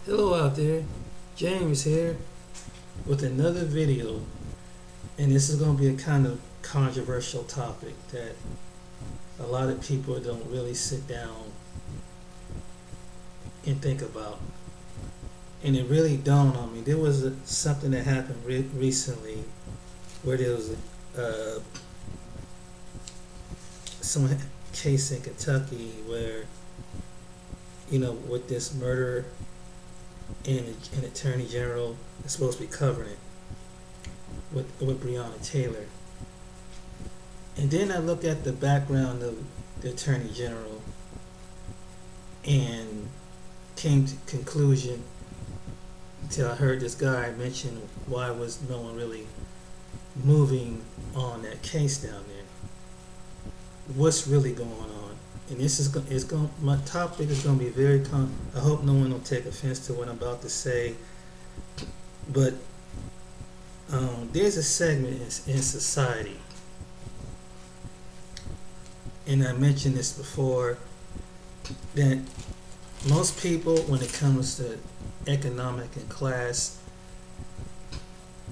Hello out there, James here with another video, and this is going to be a kind of controversial topic that a lot of people don't really sit down and think about. And it really dawned on me. There was something that happened recently where there was some case in Kentucky where, with this murder and an attorney general is supposed to be covering it with Breonna Taylor. And then I look at the background of the attorney general and came to conclusion until I heard this guy mention why was no one really moving on that case down there. What's really going on? And this is going. My topic is going to be very. I hope no one will take offense to what I'm about to say, but there's a segment in society, and I mentioned this before, that most people, when it comes to economic and class,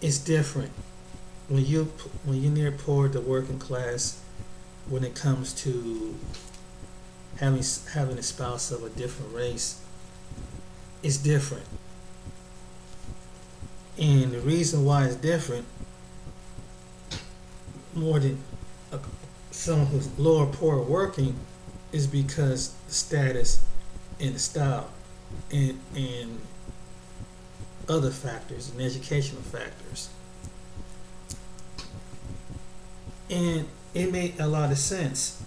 it's different. When you're near poor, the working class, when it comes to having a spouse of a different race, is different. And the reason why it's different, more than someone who's lower poor working, is because the status and the style and other factors and educational factors. And it made a lot of sense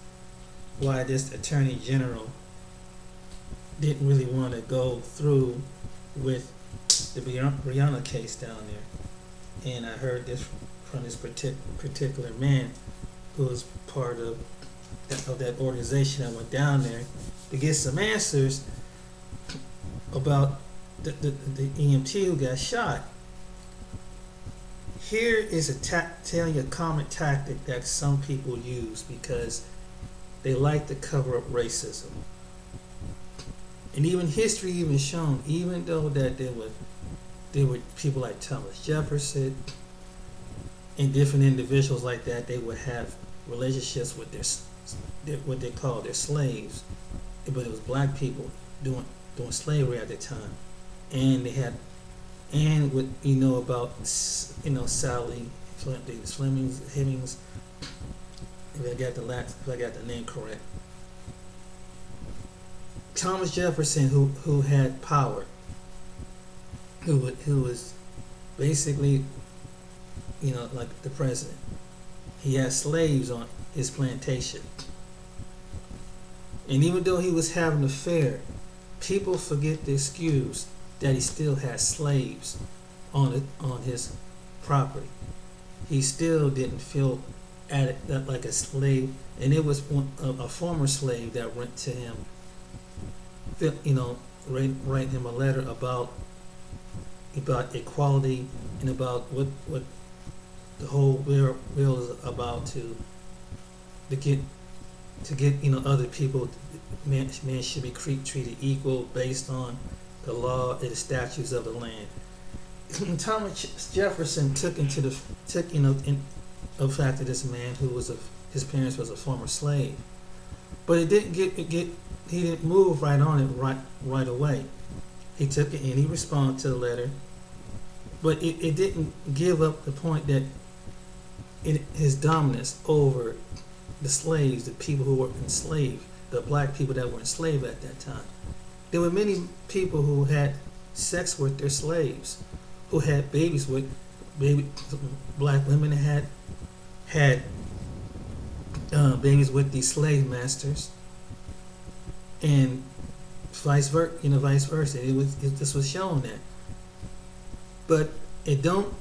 why this attorney general didn't really want to go through with the Breonna case down there. And I heard this from this particular man who was part of that organization that went down there to get some answers about the EMT who got shot. Here is telling you a common tactic that some people use because they like to cover up racism. And even history even shown, even though that there were people like Thomas Jefferson and different individuals like that, they would have relationships with their what they call their slaves, but it was black people doing slavery at the time, and they had, and with about Sally Hemings, if I got the name correct. Thomas Jefferson, who had power, who was basically, like the president. He had slaves on his plantation, and even though he was having an affair, people forget the excuse that he still had slaves on his property. He still didn't feel like a slave, and it was a former slave that went to him, write him a letter about equality and about what the whole bill is about to get other people. Man should be treated equal based on the law and the statutes of the land. Thomas Jefferson took in the fact that this man his parents was a former slave, but it didn't he didn't move right on it right away. He took it and he responded to the letter, but it didn't give up the point that his dominance over the slaves, the people who were enslaved, the black people that were enslaved at that time. There were many people who had sex with their slaves, who had babies with black women that had babies with these slave masters, and vice versa. This was shown that, but it don't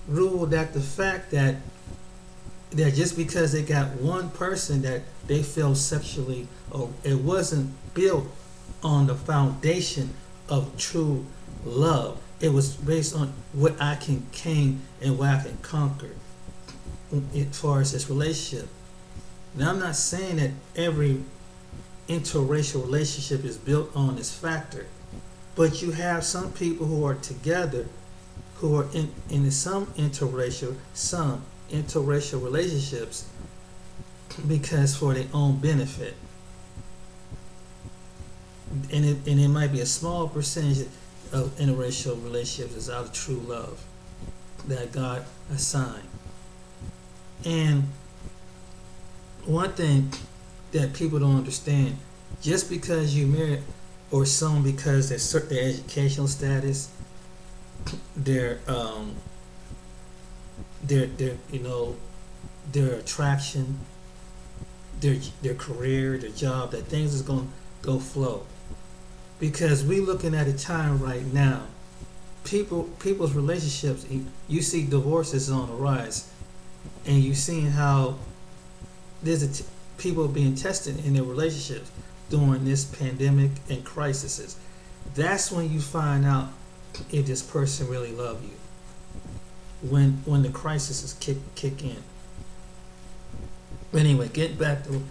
rule that the fact that just because they got one person that they feel sexually, or it wasn't built on the foundation of true love. It was based on what I can gain and what I can conquer as far as this relationship. Now, I'm not saying that every interracial relationship is built on this factor, But you have some people who are together, who are in some interracial relationships because for their own benefit. And it might be a small percentage of interracial relationships is out of true love that God assigned. And one thing that people don't understand, just because you marry or someone because their educational status, their their attraction, their career, their job, that things is gonna go flow. Because we looking at a time right now, people's relationships, you see divorces on the rise, and you seeing how people being tested in their relationships during this pandemic and crises. That's when you find out if this person really love you. When the crises kick in. But anyway, getting back to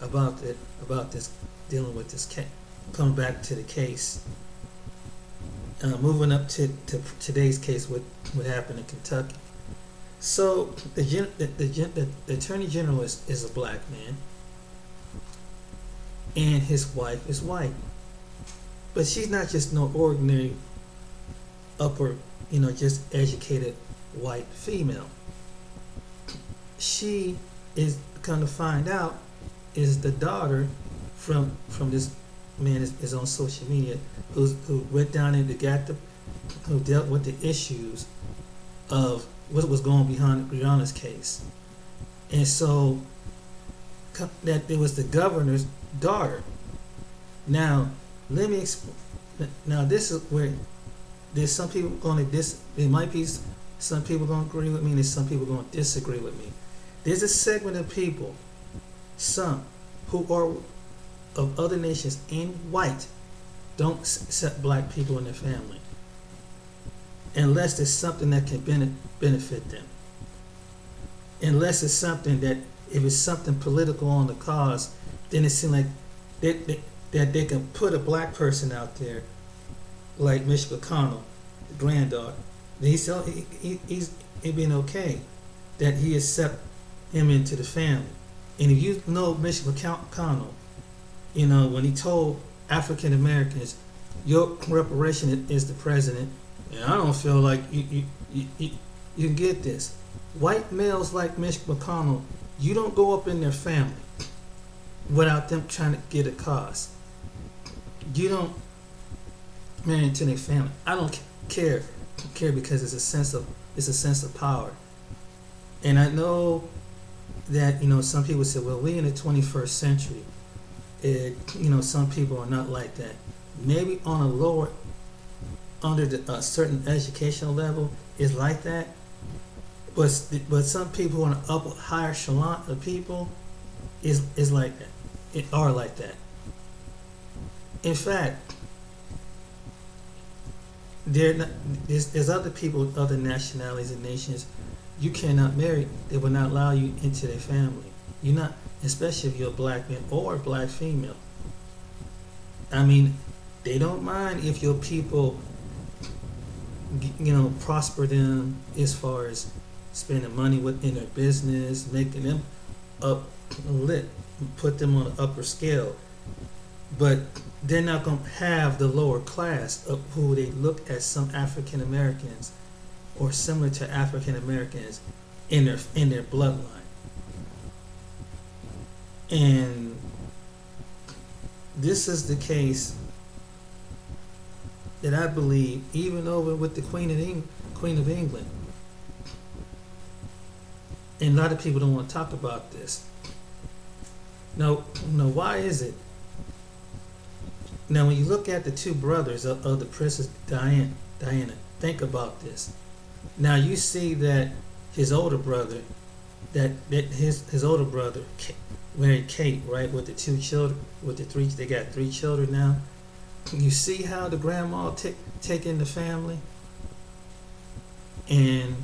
about this, dealing with this case, coming back to the case, moving up to today's case, what happened in Kentucky. So the attorney general is a black man, and his wife is white, but she's not just no ordinary upper, just educated white female. She is going to find out is the daughter from this man is on social media who went down and who dealt with the issues of what was going behind Brianna's case. And so that it was the governor's daughter. Now, let me explain. Now, this is where there's some people going to there might be some people going to agree with me, and there's some people going to disagree with me. There's a segment of people, some who are of other nations and white, don't accept black people in their family unless there's something that can benefit them. Unless it's something that, if it's something political on the cause, then it seems like that they can put a black person out there, like Mitch McConnell, the granddaughter. He's been okay that he accept him into the family. And if you know Mitch McConnell, when he told African Americans, your reparation is the president, and I don't feel like you can get this. White males like Mitch McConnell, you don't go up in their family without them trying to get a cause. You don't marry into their family. I don't care because it's a sense of power. And I know that some people say, well, we in the 21st century. Some people are not like that. Maybe on a lower, under a certain educational level is like that, but some people on an upper, higher echelon of people is like that. It are like that. In fact, there's other people with other nationalities and nations you cannot marry. They will not allow you into their family. You're not, especially if you're a black man or a black female. I mean, they don't mind if your people, prosper them as far as spending money in their business, making them lit, put them on an upper scale. But they're not going to have the lower class of who they look at some African Americans or similar to African Americans in their bloodline. And this is the case that I believe, even over with the Queen of England. And a lot of people don't want to talk about this. Now, why is it? Now, when you look at the two brothers of the Princess Diana, think about this. Now, you see that his older brother, his older brother married Kate, right, with the two children, they got 3 children now. You see how the grandma take in the family, and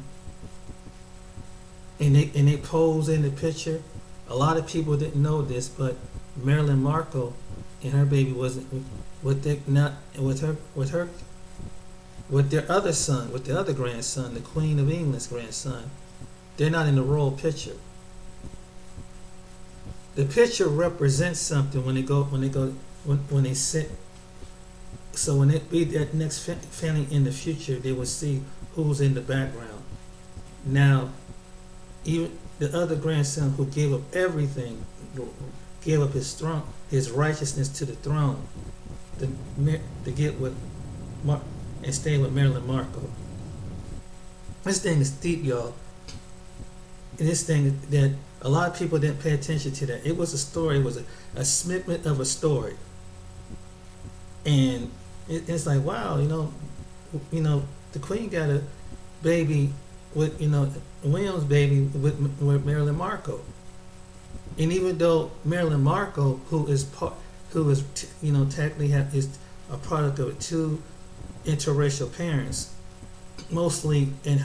they pose in the picture. A lot of people didn't know this, but Marilyn Markle and her baby wasn't with their not with their other son, with the other grandson, the Queen of England's grandson. They're not in the royal picture. The picture represents something when they sit. So when it be that next family in the future, they will see who's in the background. Now, even the other grandson who gave up everything, gave up his throne, his righteousness to the throne, to get with and stay with Marilyn Marco. This thing is deep, y'all. And this thing that a lot of people didn't pay attention to that. It was a story. It was a snippet of a story. And it's like, wow, the Queen got a baby with, William's baby with Marilyn Marco. And even though Marilyn Marco, technically is a product of two interracial parents, mostly in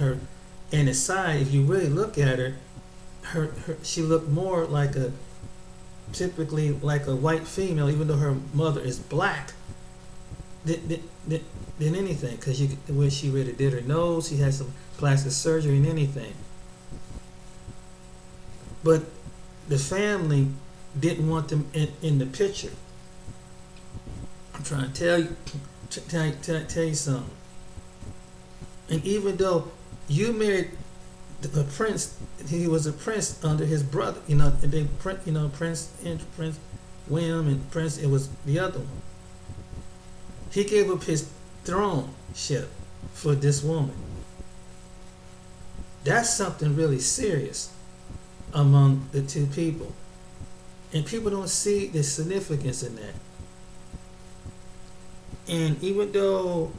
the side, if you really look at her, she looked more like typically like a white female, even though her mother is black. Than anything, because when she really did her nose, she had some plastic surgery and anything. But the family didn't want them in the picture. I'm trying to tell you something. And even though you married a prince, he was a prince under his brother. Prince William and Prince. It was the other one. He gave up his throneship for this woman. That's something really serious among the two people. And people don't see the significance in that. And even though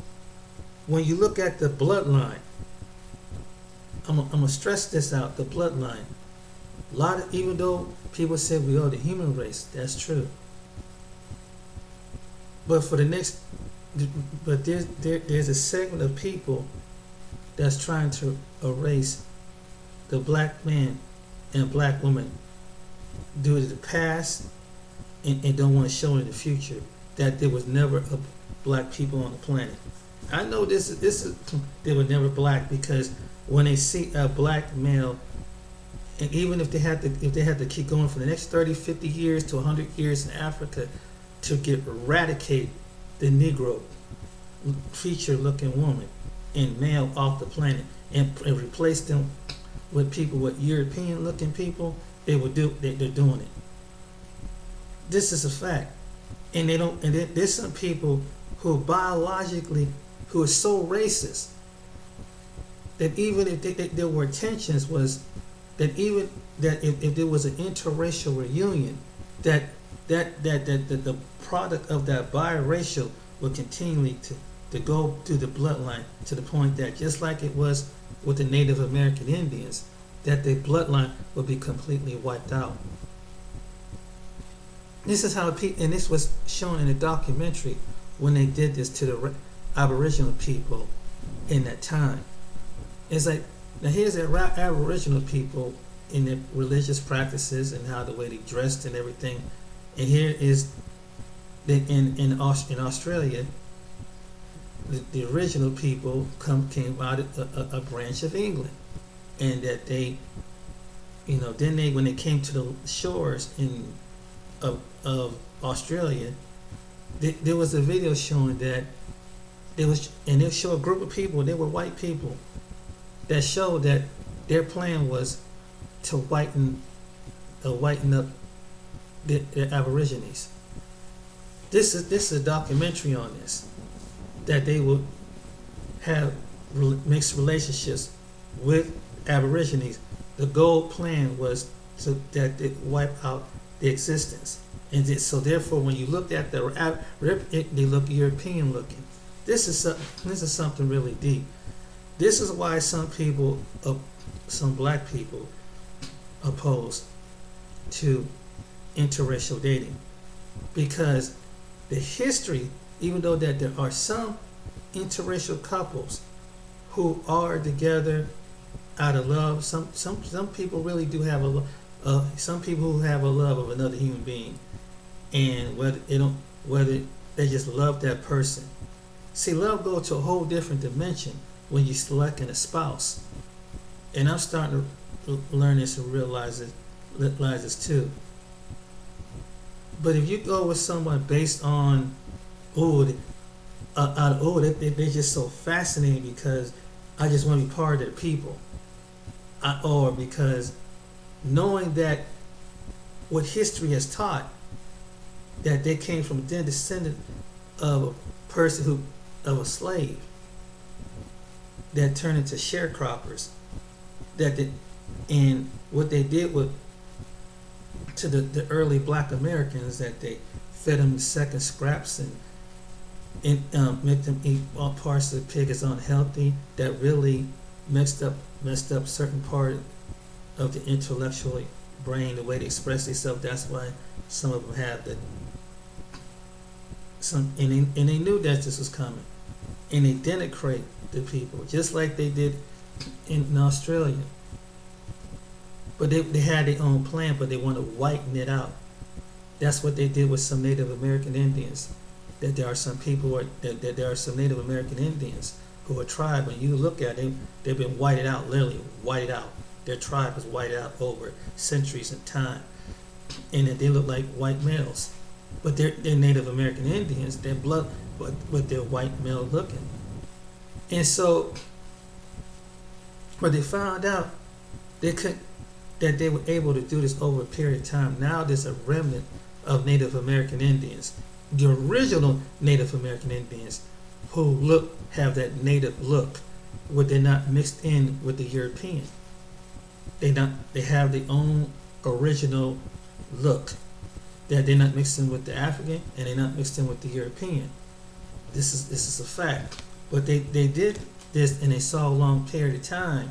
when you look at the bloodline, I'm gonna stress this out, the bloodline. Even though people say we are the human race, that's true. But there's a segment of people that's trying to erase the black man and black woman due to the past and don't want to show in the future that there was never a black people on the planet. I know this is they were never black, because when they see a black male, and even if they had to keep going for the next 30, 50 years to 100 years in Africa to eradicate the Negro feature-looking woman and male off the planet and replace them with people, with European-looking people, they're doing it. This is a fact, and there's some people who biologically who are so racist that even if there were tensions, was that even that if there was an interracial reunion, that the product of that biracial will continually to go through the bloodline, to the point that just like it was with the Native American Indians, that the bloodline will be completely wiped out. This is how and this was shown in a documentary when they did this to the Aboriginal people in that time. It's like, now here's the Aboriginal people in their religious practices and how the way they dressed and everything, and here is in Australia, the original people came out of a branch of England, and that they, then when they came to the shores of Australia, there was a video showing that and they show a group of people, they were white people, that showed that their plan was to whiten up the Aborigines. This is a documentary on this, that they would have mixed relationships with Aborigines. The goal plan was that they wipe out the existence, and so therefore, when you looked at they look European looking. This is something really deep. This is why some black people oppose to interracial dating, because the history, even though that there are some interracial couples who are together out of love, some people really do have some people who have a love of another human being, and whether they just love that person. See, love goes to a whole different dimension when you're selecting a spouse. And I'm starting to learn this and realize this too. But if you go with someone based on, they're just so fascinating because I just want to be part of their people. Or because knowing that what history has taught, that they came from a descendant of a person of a slave that turned into sharecroppers, and what they did to the early black Americans, that they fed them second scraps and make them eat all parts of the pig is unhealthy, that really messed up certain part of the intellectual brain, the way they express themselves. That's why some of them have and they knew that this was coming, and they denigrate the people just like they did in Australia. But they had their own plan, but they want to whiten it out. That's what they did with some Native American Indians. That there are some people that there are some Native American Indians who are tribe. When you look at them, they've been whited out, literally whited out. Their tribe was whited out over centuries of time, and they look like white males. But they're Native American Indians. They're blood, but they're white male looking. And so, but they found out that they were able to do this over a period of time. Now there's a remnant of Native American Indians, the original Native American Indians, who have that native look, where they're not mixed in with the European. They have their own original look, that they're not mixed in with the African and they're not mixed in with the European. This is a fact. But they did this in a so long period of time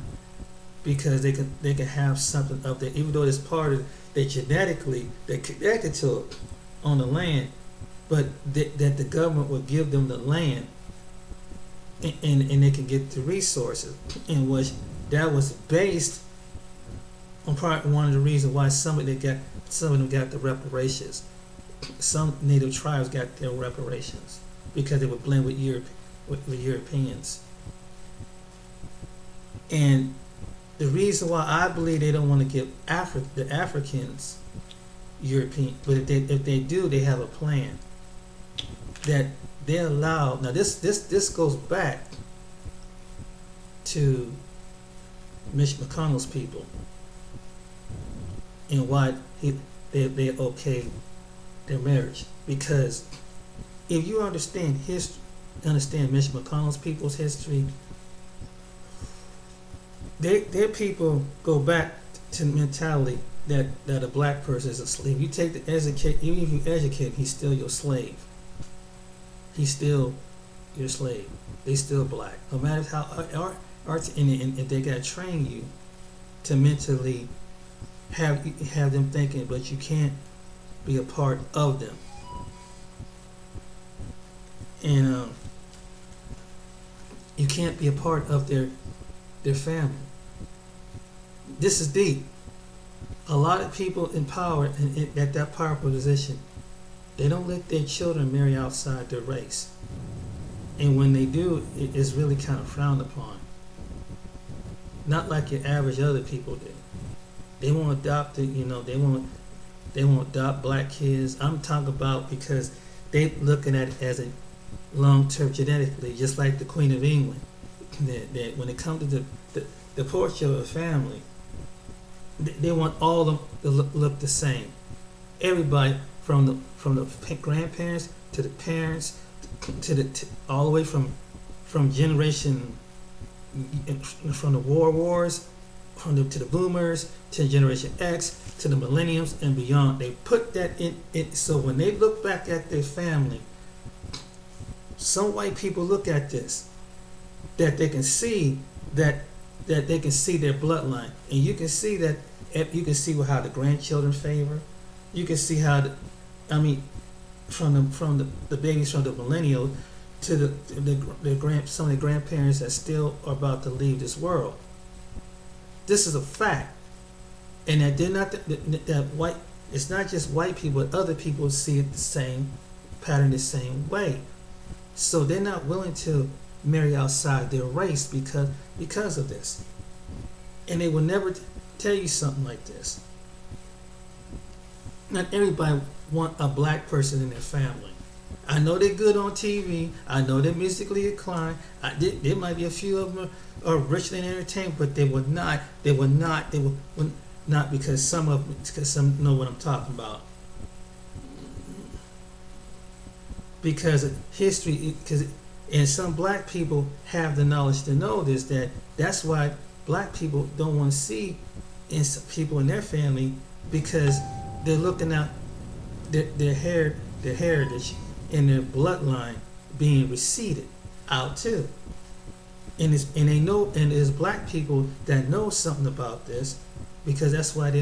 because they could have something of that, even though it's part of they genetically they're connected to it on the land, but that the government would give them the land and they can get the resources, in which that was based on one of the reasons why some of them got the reparations. Some native tribes got their reparations because they would blend with Europeans. And the reason why I believe they don't want to give the Africans European, but if they do, they have a plan that they allow. Now this goes back to Mitch McConnell's people and why they okay their marriage. Because if you understand Mitch McConnell's people's history, their people go back to the mentality that a black person is a slave. You take the educate, even if you educate, he's still your slave. He's still your slave. They still black. No matter how and if they gotta train you to mentally have them thinking, but you can't be a part of them. And you can't be a part of their family. This is deep. A lot of people in power at that powerful position, they don't let their children marry outside their race. And when they do, it's really kind of frowned upon. Not like your average other people do. They won't adopt it, they won't adopt black kids. I'm talking about because they looking at it as a long-term genetically, just like the Queen of England. That when it comes to the portrait of a family, they want all of them to look the same. Everybody from the grandparents to the parents to all the way from generation from the wars to the boomers to Generation X to the millenniums and beyond. They put that in it, so when they look back at their family, some white people look at this, that they can see that they can see their bloodline, and you can see that how the grandchildren favor. You can see how from the babies from the millennials to some of the grandparents that still are about to leave this world. This is a fact, and that they're not that white. It's not just white people, but other people see it the same pattern the same way. So they're not willing to marry outside their race because of this. And they will never tell you something like this. Not everybody want a black person in their family. I know they're good on TV. I know they're musically inclined. There might be a few of them are richly entertained, but they will not. They will not because some know what I'm talking about. Because of history, and some black people have the knowledge to know this. That's why black people don't want to see people in their family, because they're looking at their heritage and their bloodline being receded out too. And they know, and there's black people that know something about this, because that's why they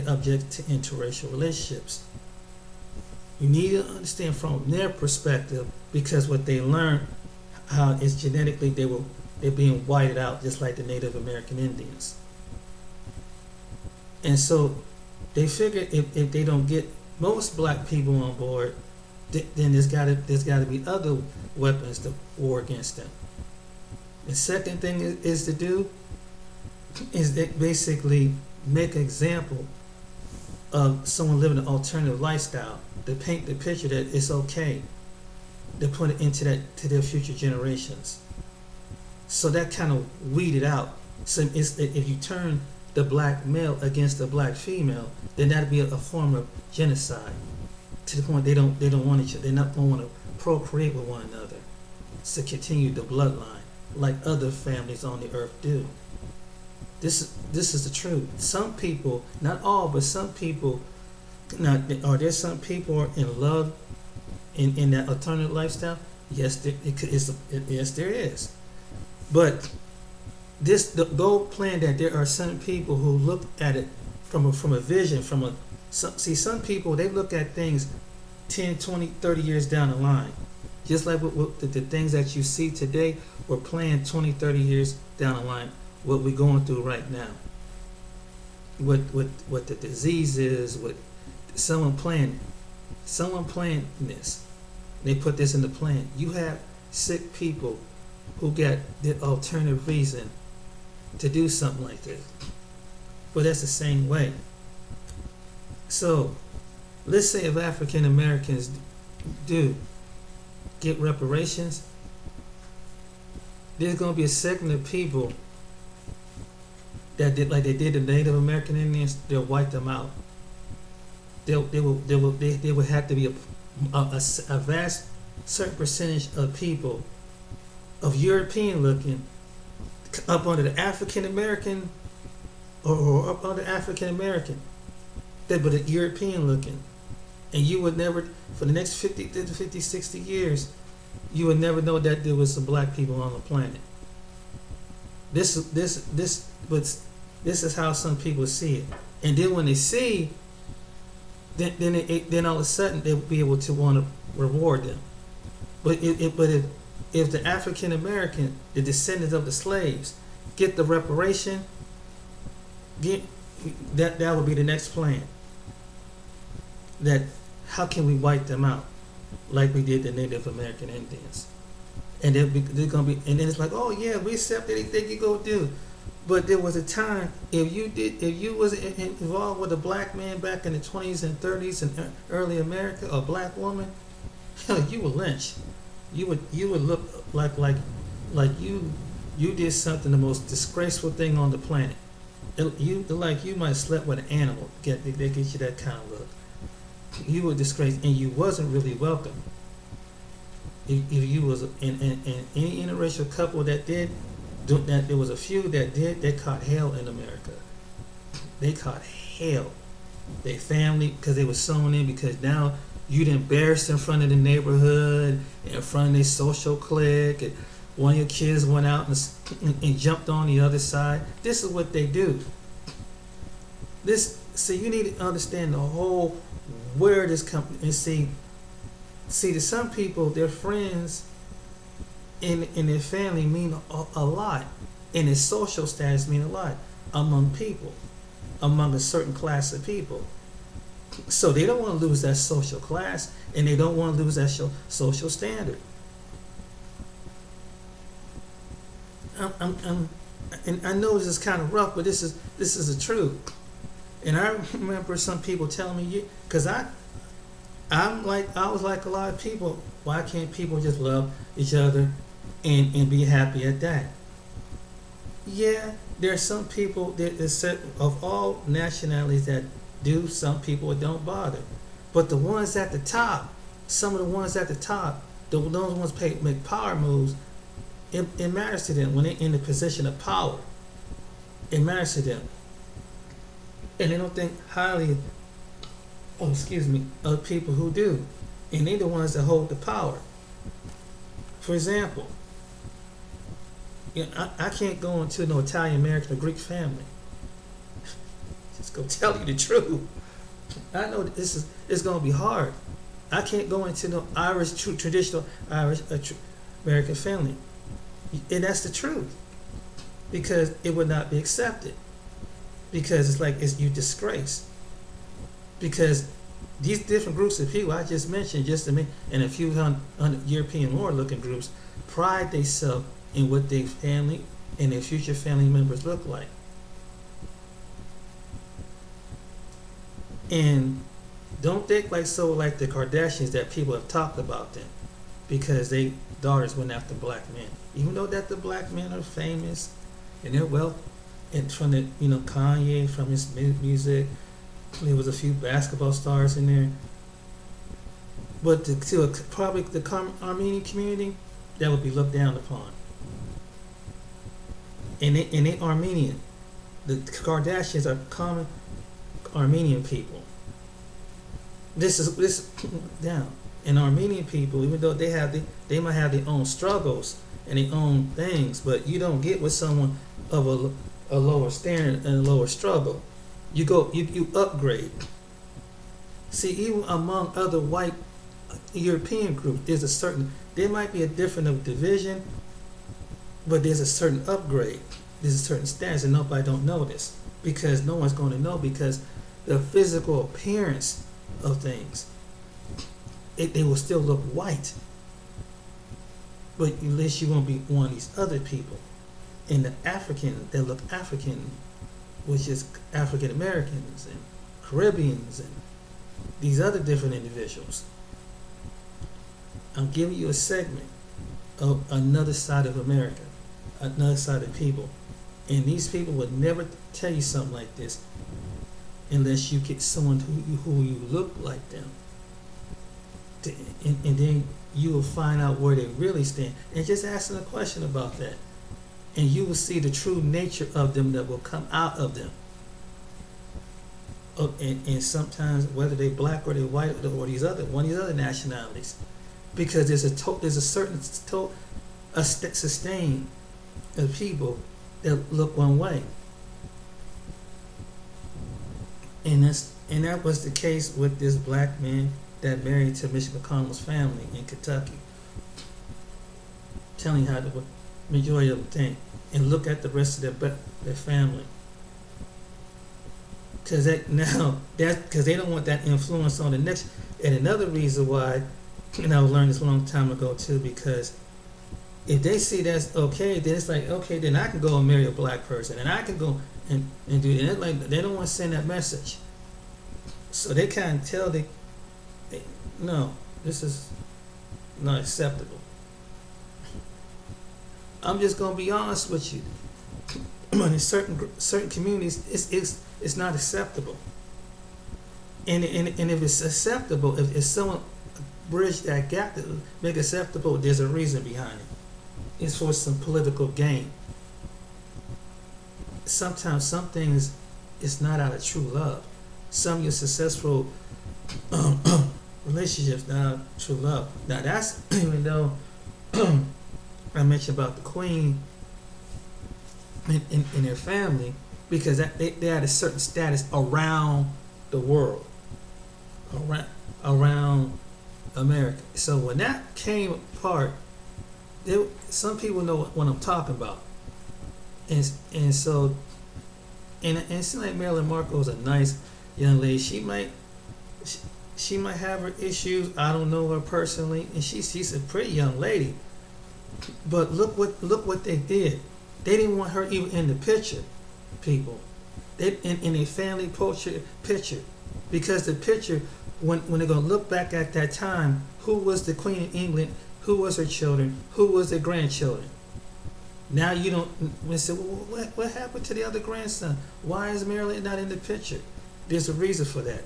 object to interracial relationships. You need to understand from their perspective, because what they learned, how it's genetically they're being whited out, just like the Native American Indians. And so they figure if they don't get most black people on board, then there's got to be other weapons to war against them. The second thing is to do is that basically make an example of someone living an alternative lifestyle, to paint the picture that it's okay to put it into that to their future generations. So that kind of weeded out. So if you turn the black male against the black female, then that'd be a form of genocide. To the point they don't want each other. They don't want to procreate with one another to continue the bloodline like other families on the earth do. This is the truth. Some people, not all, but some people. Now, are there some people are in love in that alternative lifestyle? Yes, yes, there is. But the goal plan that there are some people who look at it from a vision, some people, they look at things 10, 20, 30 years down the line. Just like the things that you see today were planned 20, 30 years down the line, what we're going through right now. What the disease is, what someone planned this. They put this in the plan. You have sick people who got the alternative reason to do something like this. But that's the same way. So let's say if African Americans do get reparations, there's going to be a segment of people that did like they did the Native American Indians. They'll wipe them out. There would have to be a vast certain percentage of people of European looking up under the African American or up under African American, but a European looking, and you would never, for the next 50, 60 years, you would never know that there was some black people on the planet. This is how some people see it, and then when they see. Then all of a sudden they'll be able to want to reward them. But if the African American, the descendants of the slaves, get the reparation, that would be the next plan. That how can we wipe them out, like we did the Native American Indians, and they're gonna be, and then it's like, oh yeah, we accept anything you go do. But there was a time, if you was involved with a black man back in the 20s and 30s in early America, or a black woman, you were lynched. You would look like you did something, the most disgraceful thing on the planet. You might have slept with an animal. They get you that kind of look. You were disgraced, and you wasn't really welcome. If you was in any interracial couple that did. That there was a few that did, they caught hell in America. They caught hell. They family, because they were sewn in, because now you'd embarrassed in front of the neighborhood, in front of their social clique, and one of your kids went out and jumped on the other side. This is what they do. So you need to understand the whole, where this comes, and see to some people, their friends in their family mean a lot, and their social status mean a lot among people, among a certain class of people. So they don't want to lose that social class, and they don't want to lose that social standard. And I know this is kind of rough, but this is the truth. And I remember some people telling me, because I was like a lot of people. Why can't people just love each other and be happy at that? Yeah, there are some people of all nationalities that do. Some people it don't bother, but the ones at the top, some of the ones at the top, those ones make power moves. It matters to them when they're in the position of power. It matters to them, and they don't think highly. Oh, excuse me, of people who do, and they're the ones that hold the power. For example, I can't go into no Italian American or Greek family. Just go tell you the truth. I know it's gonna be hard. I can't go into no Irish traditional Irish American family, and that's the truth, because it would not be accepted. Because it's like you disgrace. Because these different groups of people I just mentioned, and a few hundred European war-looking groups, pride themselves in what their family and their future family members look like. And don't think like the Kardashians that people have talked about them because they daughters went after black men, even though that the black men are famous and they're well, and from the Kanye, from his music. There was a few basketball stars in there, but probably the Armenian community, that would be looked down upon. And they Armenian. The Kardashians are common Armenian people. This down. And Armenian people, even though they might have their own struggles and their own things, but you don't get with someone of a lower standard and a lower struggle. You upgrade. See, even among other white European groups, there might be a different of division, but there's a certain upgrade. There's a certain status, and nobody don't know this because no one's going to know, because the physical appearance of things, they will still look white, but at least you won't be one of these other people. And the African, they look African, which is African Americans and Caribbeans and these other different individuals. I'm giving you a segment of another side of America, another side of people. And these people would never tell you something like this unless you get someone who you look like them. And then you will find out where they really stand. And just ask them a question about that. And you will see the true nature of them that will come out of them. And sometimes, whether they're black or they're white or one of these other nationalities, because there's a certain sustain of people that look one way, and that was the case with this black man that married to Mitch McConnell's family in Kentucky. Telling you how the majority of them think, and look at the rest of their family. Because they don't want that influence on the next. And another reason why, and I learned this a long time ago too, because if they see that's okay, then it's like, okay, then I can go and marry a black person, and I can go and do that. Like, they don't want to send that message, so they kind of tell no, this is not acceptable. I'm just gonna be honest with you. In certain communities, it's not acceptable. And if it's acceptable, if someone bridge that gap to make it acceptable, there's a reason behind it. It's for some political gain. Sometimes some things, it's not out of true love. Some of your successful relationships not out of true love. Now that's even though I mentioned about the Queen in their family, because they had a certain status around the world, around America. So when that came apart, some people know what I'm talking about, and so it seems like Marilyn Monroe is a nice young lady. She might she, she might have her issues. I don't know her personally, and she's a pretty young lady. But look what they did. They didn't want her even in the picture, people. They in a family portrait picture, because the picture, when they're gonna look back at that time, who was the Queen of England, who was her children, who was their grandchildren. Now you don't. We say, well, what happened to the other grandson? Why is Marilyn not in the picture? There's a reason for that.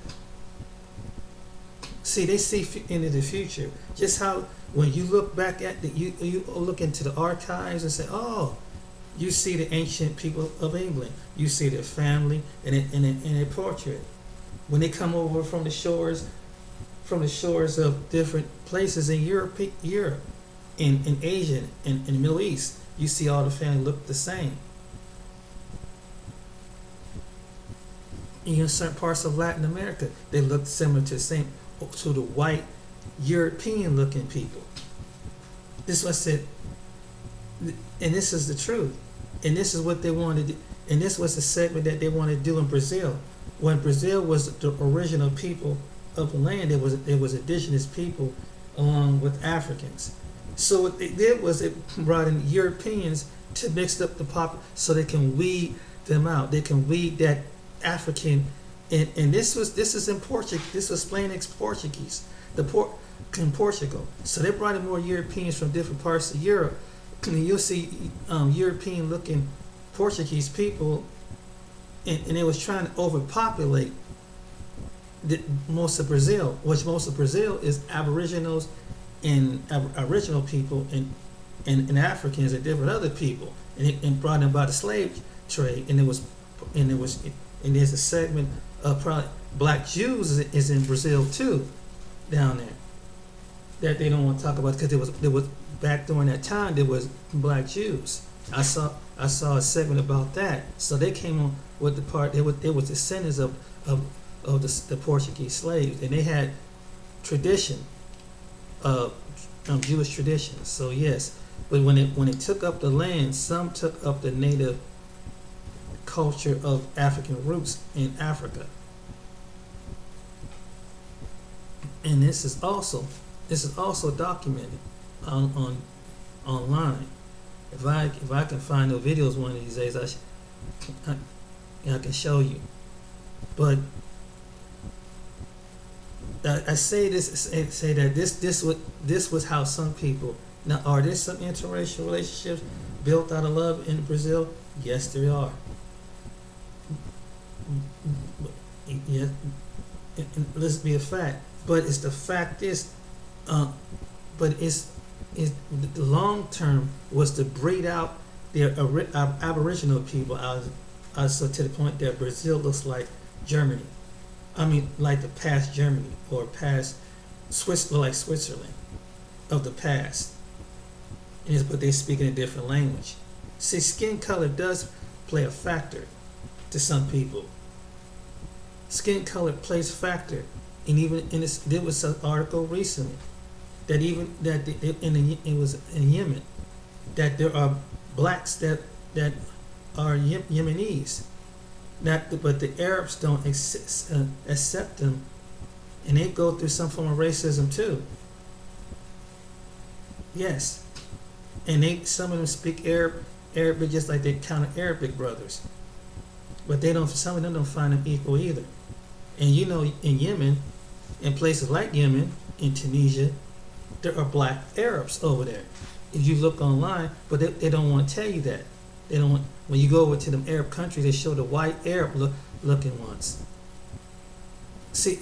See, they see into the future. Just how when you look back at you look into the archives and say, oh, you see the ancient people of England. You see their family in a portrait. When they come over from the shores of different places in Europe, in Asia, in the Middle East, you see all the family look the same. In certain parts of Latin America, they look similar to the white European-looking people. This is what I said, and this is the truth, and this is what they wanted to do, and this was the segment that they wanted to do in Brazil. When Brazil was the original people of the land, it was indigenous people along with Africans. So what they did was it brought in Europeans to mix up the so they can weed them out. They can weed that African, and this is in Portuguese. This was plain Portuguese, in Portugal. So they brought in more Europeans from different parts of Europe. And you'll see European-looking Portuguese people, and they was trying to overpopulate most of Brazil, which most of Brazil is Aboriginals and original people and Africans and different other people, and brought in by the slave trade, and there's a segment of probably black Jews is in Brazil too, down there, that they don't want to talk about, because there was back during that time there was black Jews. I saw a segment about that. So they came on with the part they was descendants of the Portuguese slaves, and they had tradition of Jewish traditions. So yes, but when it took up the land, some took up the native culture of African roots in Africa. And this is also documented on online. If I can find the videos one of these days, I can show you. But I say that this was how some people. Now, are there some interracial relationships built out of love in Brazil? Yes, there are. Yeah, and let's be a fact. But it's the fact is, but it's the long term was to breed out their Aboriginal people. So to the point that Brazil looks like Germany. I mean, like the past Germany or past like Switzerland of the past. But they speak in a different language. See, skin color does play a factor to some people. Skin color plays a factor, and even in this, there was an article recently that it was in Yemen that there are blacks that are Yemenis, but the Arabs don't accept them, and they go through some form of racism too. Yes, and some of them speak Arabic just like they count Arabic brothers, but some of them don't find them equal either. And in Yemen, in places like Yemen, in Tunisia, there are black Arabs over there. If you look online, but they don't want to tell you that. They don't want, when you go over to them Arab countries, they show the white Arab looking ones. See,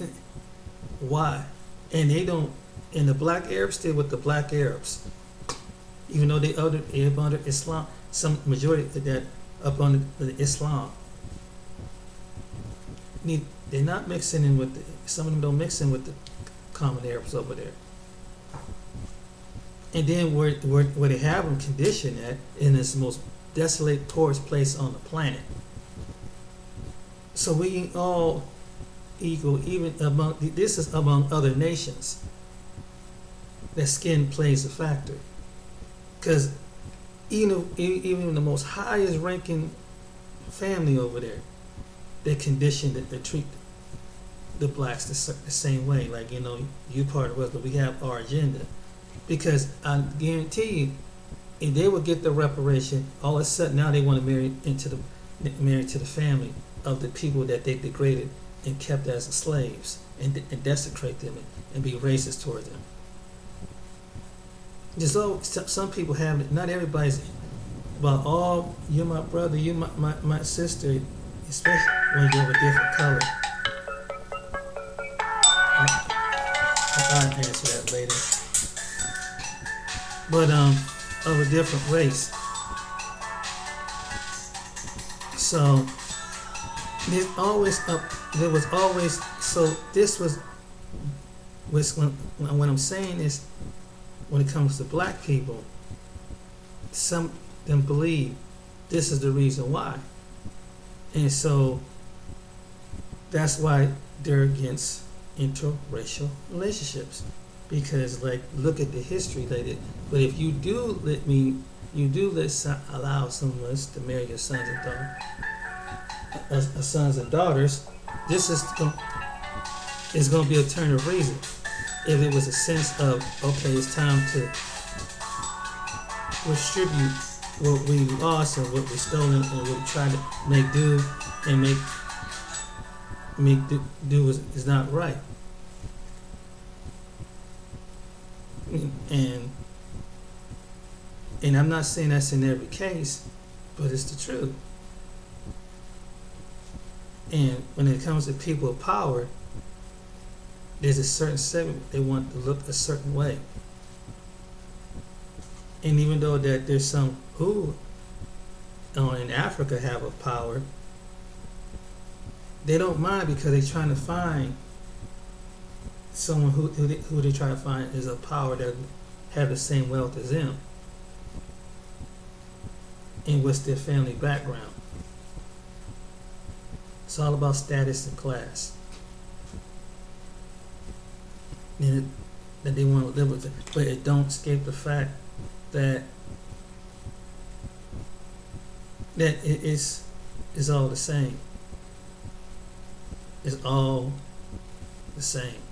why? And they don't. And the black Arabs stay with the black Arabs, even though they under Islam. Some majority of that up under the Islam. They're not mixing in with some of them don't mix in with the common Arabs over there. And then where they have them conditioned at, in this most desolate, poorest place on the planet. So we ain't all equal, even this is among other nations. That skin plays a factor, because even the most highest ranking family over there, they're conditioned to treat the blacks the same way. Like, you part of us, but we have our agenda. Because I guarantee you, if they would get the reparation, all of a sudden now they want to marry to the family of the people that they degraded and kept as slaves, and desecrate them and be racist toward them. There's always, some people have it. Not everybody's about, oh, you're my brother, you're my sister, especially when you're of a different color. I'll answer that later. But of a different race. So there was always, so this was when what I'm saying is, when it comes to black people, some of them believe this is the reason why. And so that's why they're against interracial relationships. Because, like, look at the history they did. But if you do allow some of us to marry your sons and daughters, this is going to be a turn of reason. If it was a sense of, okay, it's time to distribute what we lost and what we stolen and what we tried to make do, and make do is not right. And I'm not saying that's in every case, but it's the truth. And when it comes to people of power, there's a certain segment they want to look a certain way. And even though that there's some who in Africa have a power, they don't mind, because they're trying to find someone who they try to find is a power that have the same wealth as them, and what's their family background. It's all about status and class. And that they want to live with it, but it don't escape the fact that it is all the same. It's all the same.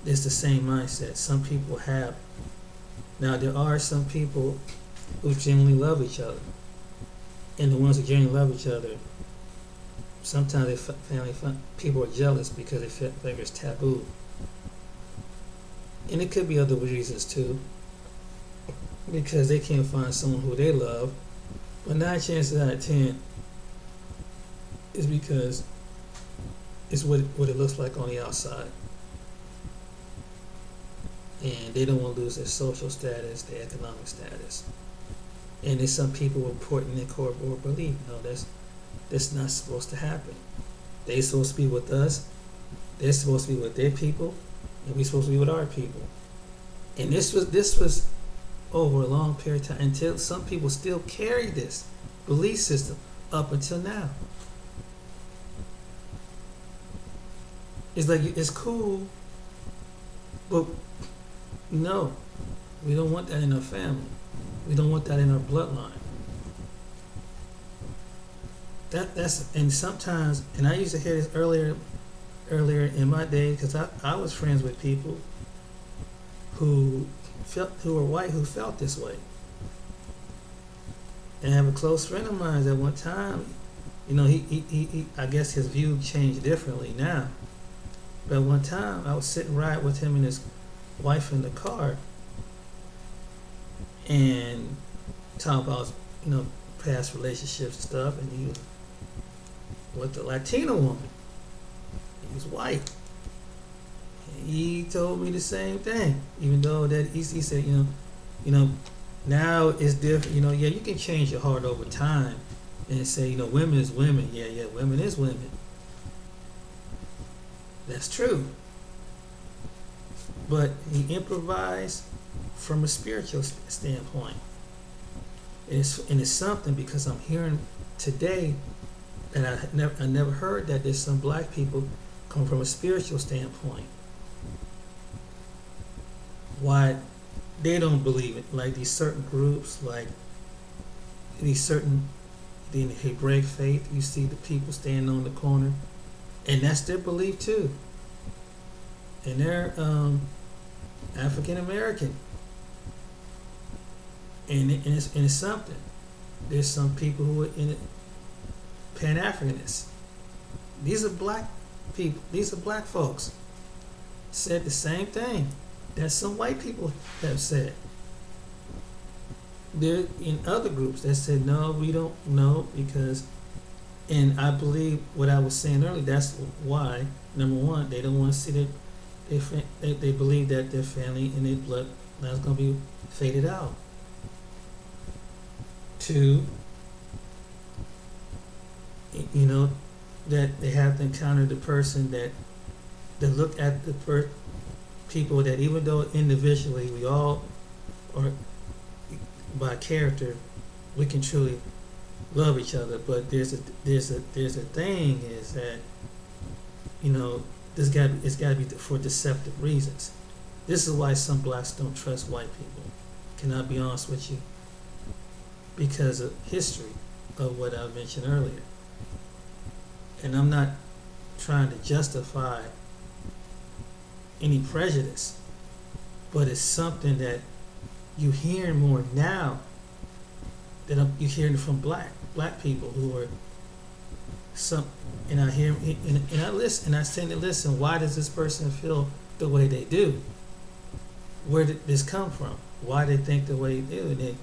It's the same mindset some people have. Now, there are some people who genuinely love each other, and the ones who genuinely love each other, sometimes people are jealous because they feel like it's taboo. And it could be other reasons too, because they can't find someone who they love. But 9 chances out of 10 is because it's what it looks like on the outside. And they don't want to lose their social status, their economic status. And there's some people reporting in court or believe, no, that's not supposed to happen. They're supposed to be with us, they're supposed to be with their people, and we're supposed to be with our people. And this was over a long period of time, until some people still carry this belief system up until now. It's like, it's cool, but no, we don't want that in our family. We don't want that in our bloodline. That's and sometimes, and I used to hear this earlier in my day, because I was friends with people who were white, who felt this way. And I have a close friend of mine at one time, he I guess his view changed differently now. But one time I was sitting right with him and his wife in the car, and talking about past relationships and stuff, and he was with a Latino woman. He was white. And he told me the same thing, even though that he said, now it's different. Yeah, you can change your heart over time and say, women is women. Yeah, women is women. That's true. But he improvised from a spiritual standpoint. And it's something, because I'm hearing today, and I never heard that there's some black people come from a spiritual standpoint. Why they don't believe it. Like these certain groups, like in the Hebraic faith, you see the people standing on the corner and that's their belief too. And they're African American, and it's something. There's some people who are in it, Pan Africanists. These are black people. These are black folks. Said the same thing that some white people have said. There in other groups that said no, we don't know because, and I believe what I was saying earlier. That's why number one, they don't want to see they believe that their family and their blood now is going to be faded out. Two, that they have to encounter the person that look at the people that even though individually we all are by character we can truly love each other, but there's a thing is that it's got to be for deceptive reasons. This is why some blacks don't trust white people. Can I be honest with you? Because of history of what I mentioned earlier. And I'm not trying to justify any prejudice, but it's something that you hear more now than you hearing from black people who are and I hear and I listen and I say to listen, why does this person feel the way they do? Where did this come from? Why they think the way they do?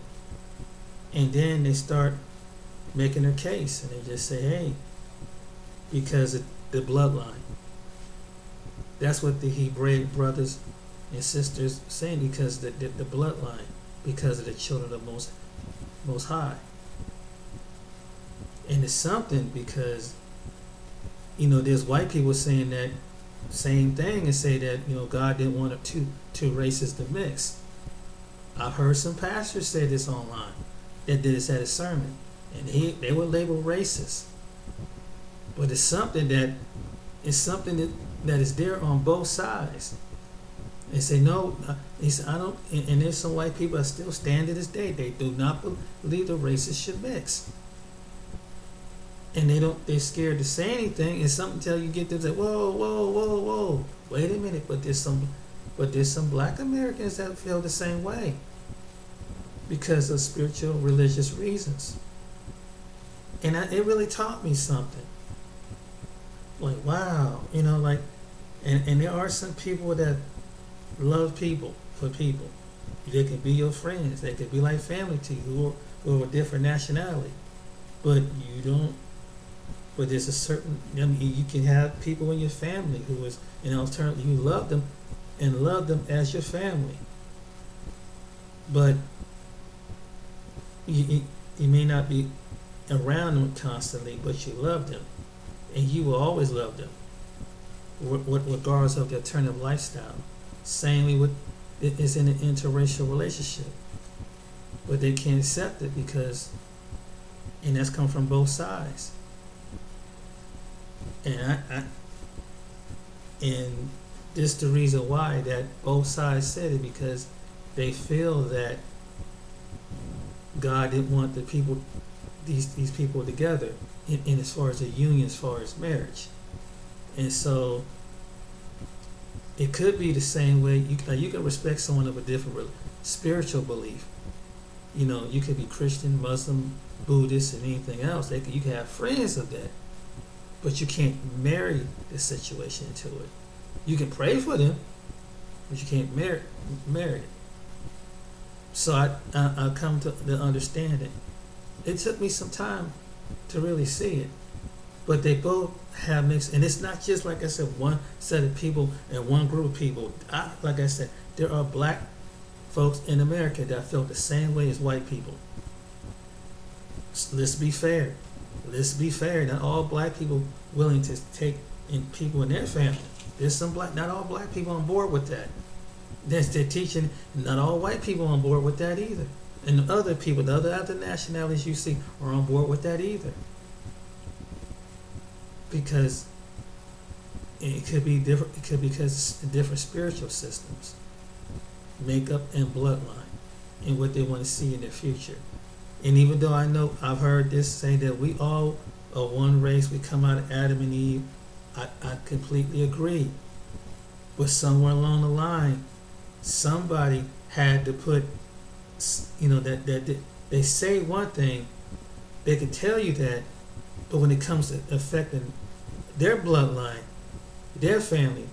And then they start making their case and they just say, hey, because of the bloodline. That's what the Hebraic brothers and sisters saying, because the bloodline, because of the children of Most High. And it's something because there's white people saying that same thing and say that God didn't want two races to mix. I've heard some pastors say this online that did this at a sermon, and they were labeled racist. But it's something that is there on both sides. They say no. He said I don't. And there's some white people that still stand to this day. They do not believe the races should mix, and they're scared to say anything. And something tell you get them to say, whoa, wait a minute. But there's some black Americans that feel the same way because of spiritual religious reasons. And it really taught me something. Like wow, and there are some people that love people for people. They can be your friends. They could be like family to you who are a different nationality. But you don't. But there's a certain. You can have people in your family who is an alternative. You love them, and love them as your family. But you may not be around them constantly, but you love them, and you will always love them, regardless of their alternative lifestyle. Same with it is in an interracial relationship, but they can't accept it and that's come from both sides. And and this is the reason why that both sides said it, because they feel that God didn't want the people, these people together, in as far as a union, as far as marriage, and so. It could be the same way you can respect someone of a different spiritual belief. You could be Christian, Muslim, Buddhist, and anything else. You can have friends of that, but you can't marry the situation into it. You can pray for them, but you can't marry it. So I come to the understanding. It took me some time to really see it. But they both have mixed, and it's not just like I said, one set of people and one group of people. Like I said, there are black folks in America that feel the same way as white people. So let's be fair. Not all black people willing to take in people in their family. There's not all black people on board with that. They're teaching, not all white people on board with that either. And the other people, the other nationalities you see are on board with that either. Because it could be different. It could be because of different spiritual systems, makeup and bloodline, and what they want to see in their future. And even though I know I've heard this say that we all are one race, we come out of Adam and Eve, I completely agree. But somewhere along the line, somebody had to put, that they say one thing, they can tell you that, but when it comes to affecting their bloodline, their family,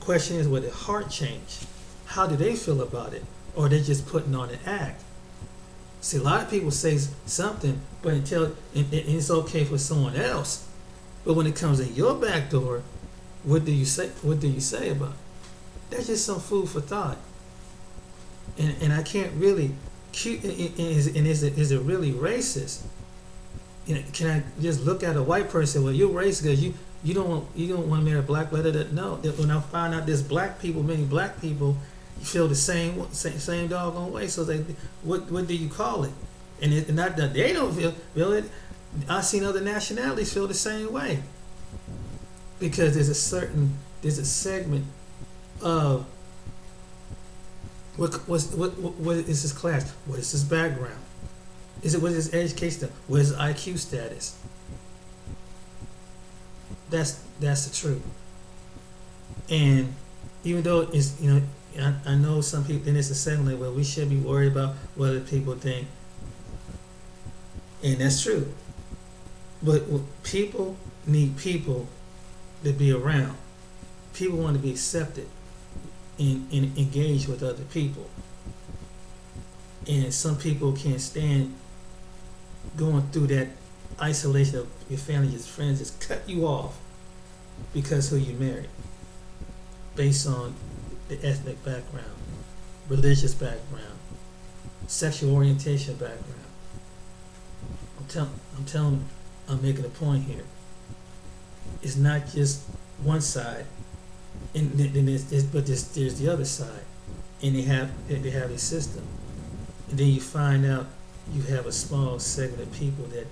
question is, will their heart change? How do they feel about it? Or they're just putting on an act. See, a lot of people say something, but and it's okay for someone else. But when it comes in your back door, what do you say? What do you say about it? That's just some food for thought. And I can't really keep. Is it really racist? Can I just look at a white person and say, well, you're racist because you don't want to marry a black brother? No. When I find out there's many black people feel the same doggone way. So what do you call it? And not that they don't feel it. I've seen other nationalities feel the same way, because there's a segment of what is his class? What is his background? What is his education? What is his IQ status? That's the truth. And even though it's I know some people, and it's a segment like, well, we should be worried about what other people think, and that's true. But people need people to be around. People want to be accepted and engage with other people. And some people can't stand going through that isolation of your family, your friends, just cut you off because who you marry, based on the ethnic background, religious background, sexual orientation background. I'm telling you, I'm making a point here. It's not just one side, and then there's the other side, and they have a system, and then you find out you have a small segment of people that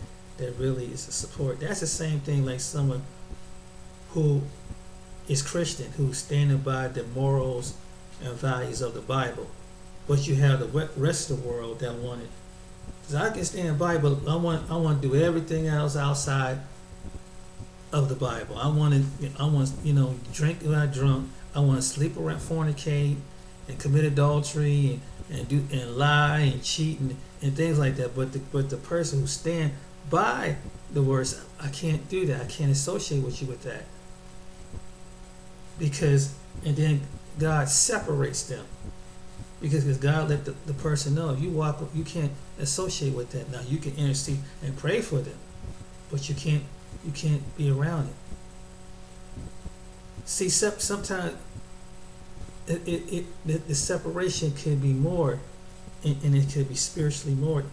really is a support. That's the same thing like someone who is Christian, who's standing by the morals and values of the Bible, but you have the rest of the world that want it. Because I can stand by, but I want to do everything else outside of the Bible. I want drink when I'm drunk. I want to sleep around, fornicate, and commit adultery, and lie and cheat and things like that. But the person who stand by the words, I can't do that. I can't associate with you with that. And then God separates them. Because God let the person know, if you can't associate with that. Now you can intercede and pray for them, but you can't be around it. See, sometimes the separation could be more, and it could be spiritually more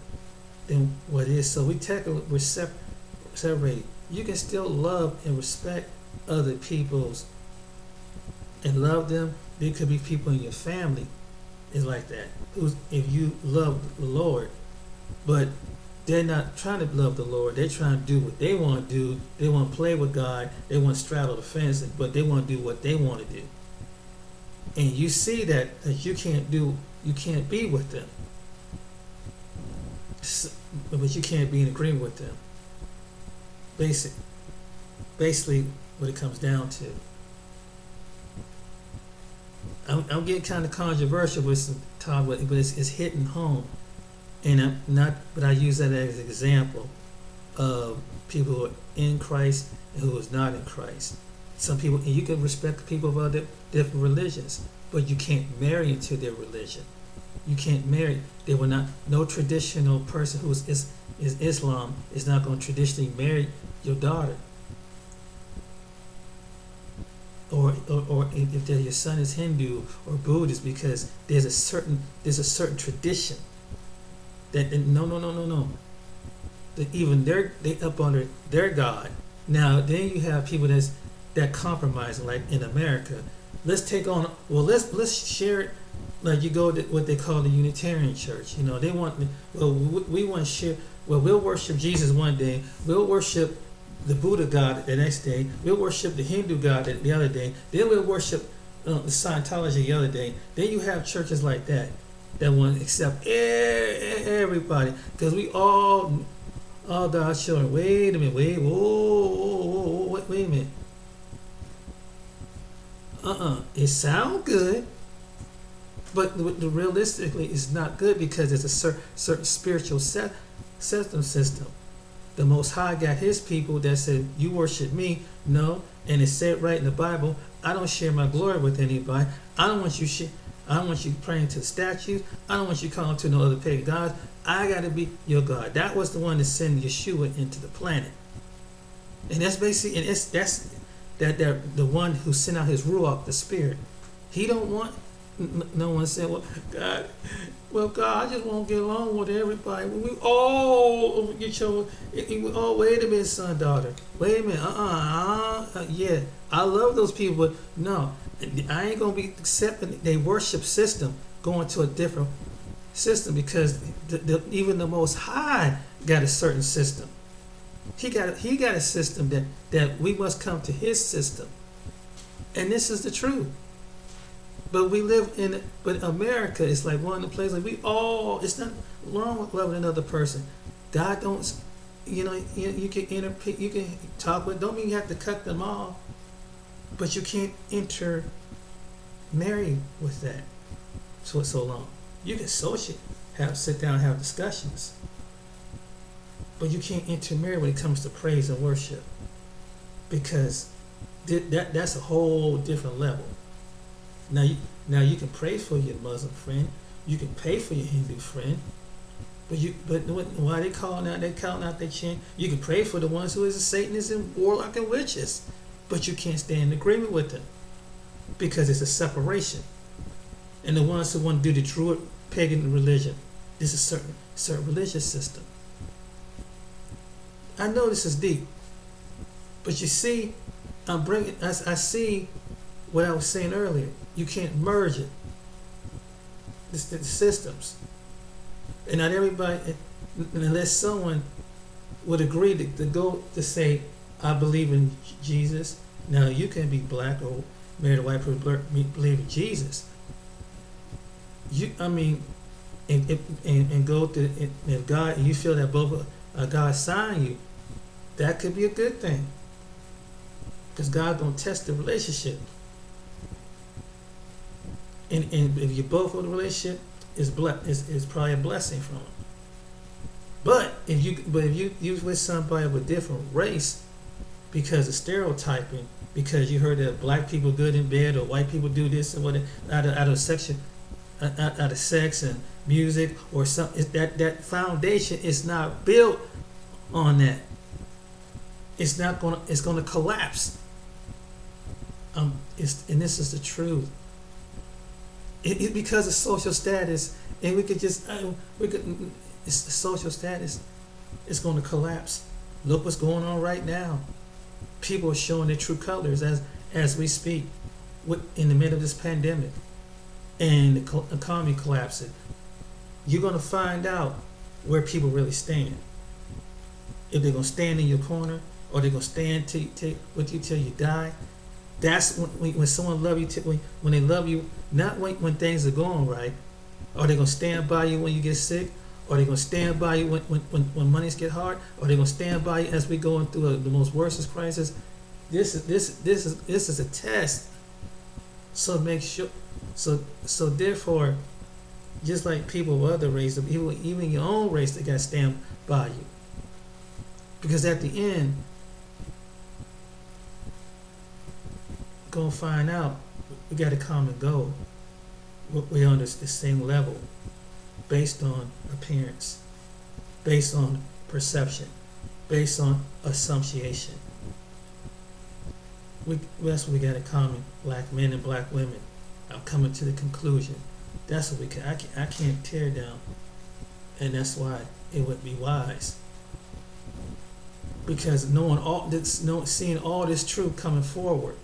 than what it is. So we're separated. You can still love and respect other people's and love them. There could be people in your family is like that. If you love the Lord, but they're not trying to love the Lord. They're trying to do what they want to do. They want to play with God. They want to straddle the fence, but they want to do what they want to do. And you see that you can't be with them. But you can't be in agreement with them. Basically what it comes down to. I'm getting kind of controversial with some talk, but it's hitting home, and but I use that as an example of people who are in Christ and who is not in Christ. Some people, and you can respect people of other different religions, but you can't marry into their religion. You can't marry. They will not. No traditional person who is Islam is not going to traditionally marry your daughter. Or if your son is Hindu or Buddhist, because there's a certain tradition that no. That even they up under their God. Now then you have people that compromise, like in America. Let's take on. Well, let's share it. Like you go to what they call the Unitarian Church. They want. Well, we want to share. Well, we'll worship Jesus one day. We'll worship the Buddha God the next day. We'll worship the Hindu God the other day. Then we'll worship the Scientology the other day. Then you have churches like that want to accept everybody, because we all God's children. Wait a minute. Wait a minute. It sound good, but realistically, it's not good because it's a certain spiritual system. The Most High got His people that said, "You worship me." No, and it said right in the Bible, "I don't share my glory with anybody. I don't want you I don't want you praying to statues. I don't want you calling to no other pagan gods. I got to be your God." That was the one that sent Yeshua into the planet, and that's basically, and that's the one who sent out His ruach, the Spirit. He don't want no one saying, God, I just want to get along with everybody. We all get your. Oh, wait a minute, son, daughter. Wait a minute. Yeah, I love those people, but no, I ain't gonna be accepting their worship system going to a different system because even the Most High got a certain system. He got a system that we must come to His system, and this is the truth. But we live in, but America is like one of the places like it's not wrong with loving another person. God don't, you can talk with, don't mean you have to cut them off, but you can't marry with that for so long. You can sit down and have discussions, but you can't intermarry when it comes to praise and worship because that's a whole different level. Now you can pray for your Muslim friend, you can pray for your Hindu friend, but why they calling out their chin? You can pray for the ones who is a Satanist and warlock and witches, but you can't stand in agreement with them because it's a separation. And the ones who want to do the true pagan religion, this is certain religious system. I know this is deep, but you see, I see what I was saying earlier. You can't merge it. The systems. And not everybody, unless someone would agree to go to say, I believe in Jesus. Now you can be black or married a white person, believe in Jesus. And go to, if God, you feel that both God signed you, that could be a good thing. Because God don't test the relationship. And if you both in a relationship, is probably a blessing from him. But if you with somebody of a different race, because of stereotyping, because you heard that black people good in bed or white people do this and what out of sex and music or something, that foundation is not built on that. It's gonna collapse. And this is the truth. It because of social status, and it's the social status. It's going to collapse. Look what's going on right now. People are showing their true colors as we speak, in the middle of this pandemic, and the economy collapsing. You're going to find out where people really stand. If they're going to stand in your corner, or they're going to stand with you till you die. That's when someone love you. When they love you, not when things are going right. Are they gonna stand by you when you get sick? Are they gonna stand by you when monies get hard? Are they gonna stand by you as we going through the most worst crisis? This is a test. So make sure. So therefore, just like people of other races, even your own race, they gotta stand by you. Because at the end, gonna find out we got a common goal. We're on the same level, based on appearance, based on perception, based on assumption. That's what we got in common, black men and black women. I'm coming to the conclusion. That's what I can't tear down, and that's why it would be wise. Because seeing all this truth coming forward,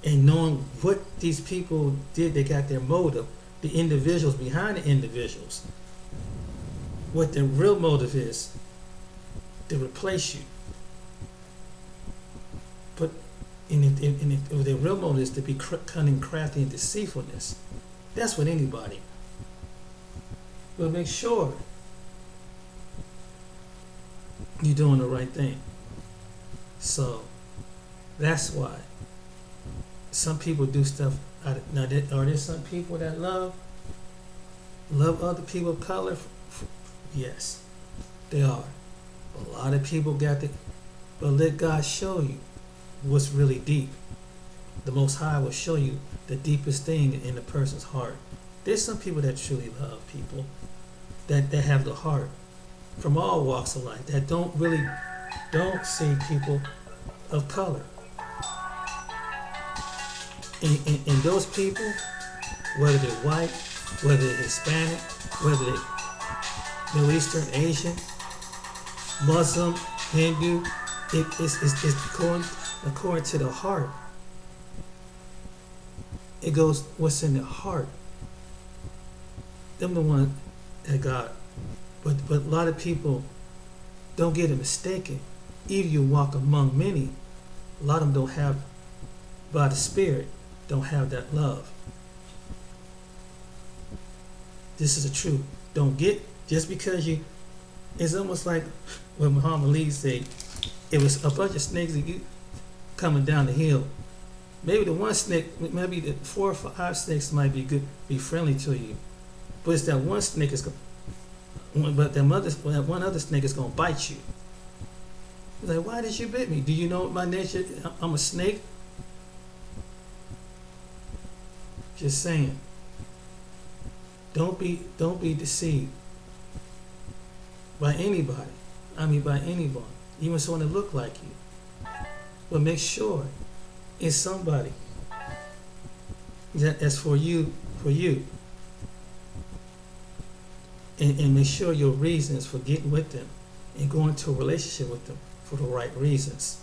and knowing what these people did, they got their motive, the individuals behind the individuals, what their real motive is, to replace you. But if their real motive is to be cunning, crafty, and deceitfulness, that's with anybody. But make sure you're doing the right thing. So that's why some people do stuff. Now, are there some people that love other people of color? Yes, they are. A lot of people got the, but let God show you what's really deep. The Most High will show you the deepest thing in a person's heart. There's some people that truly love people, that have the heart from all walks of life, that don't see people of color. And those people, whether they're white, whether they're Hispanic, whether they're Middle Eastern, Asian, Muslim, Hindu, it's according to the heart. It goes what's in the heart. Them the one that God. But a lot of people don't get it mistaken. Even you walk among many, a lot of them don't have, by the Spirit, don't have that love. This is the truth. Don't get, just because you, it's almost like when Muhammad Ali said, it was a bunch of snakes that you coming down the hill. Maybe the one snake, maybe the 4 or 5 snakes might be friendly to you. But it's that one snake is going, but that one other snake is going to bite you. He's like, why did you bite me? Do you know my nature? I'm a snake. Just saying. Don't be deceived by anybody. I mean, by anyone, even someone that look like you. But make sure it's somebody that's for you, and make sure your reasons for getting with them and going to a relationship with them for the right reasons.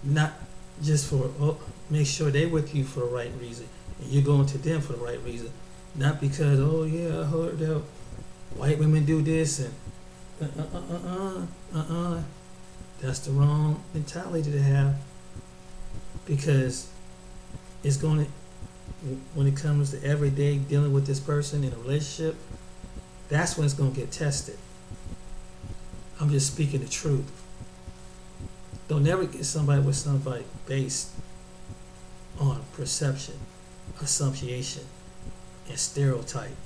Not just for, make sure they're with you for the right reason and you're going to them for the right reason. Not because, oh yeah, I heard that white women do this and that's the wrong mentality to have, because it's going to, when it comes to everyday dealing with this person in a relationship, that's when it's going to get tested. I'm just speaking the truth. Don't ever get somebody with somebody based on perception, assumption, and stereotype,